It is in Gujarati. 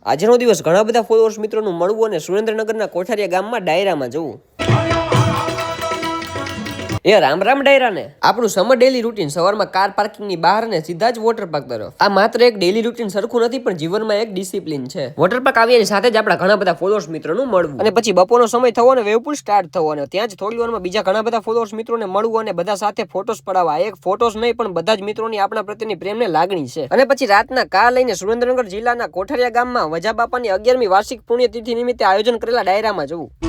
આજનો દિવસ ઘણા બધા ફોલોઅર્સ મિત્રોનું મળવું અને સુરેન્દ્રનગરના કોઠારિયા ગામમાં ડાયરામાં જવું. એ રામ રામ ડાયરાને. આપણું સમર ડેલી રૂટીન સવારમાં કાર પાર્કિંગની બહાર ને સીધા જ વોટર પાર્ક તરફ. આ માત્ર એક ડેલી રૂટીન સરખું નથી પણ જીવનમાં એક ડિસિપ્લિન છે. વોટર પાર્ક આવ્યાની સાથે જ આપણા ઘણા બધા ફોલોઅર્સ મિત્રોનું મળવું અને પછી બપોરનો સમય થવો અને વેવ પુલ સ્ટાર્ટ થવો અને ત્યાં જ થોડી વારમાં બીજા ઘણા બધા ફોલોઅર્સ મિત્રોને મળવું અને બધા સાથે ફોટોસ પડાવવા. એક ફોટોસ નહીં પણ બધા જ મિત્રોની આપણા પ્રત્યેની પ્રેમને લાગણી છે. અને પછી રાતના કાર લઈને સુરેન્દ્રનગર જિલ્લાના કોઠારિયા ગામમાં વજા બાપાની 11મી વાર્ષિક પુણ્યતિથિ નિમિત્તે આયોજન કરેલા ડાયરામાં જવું.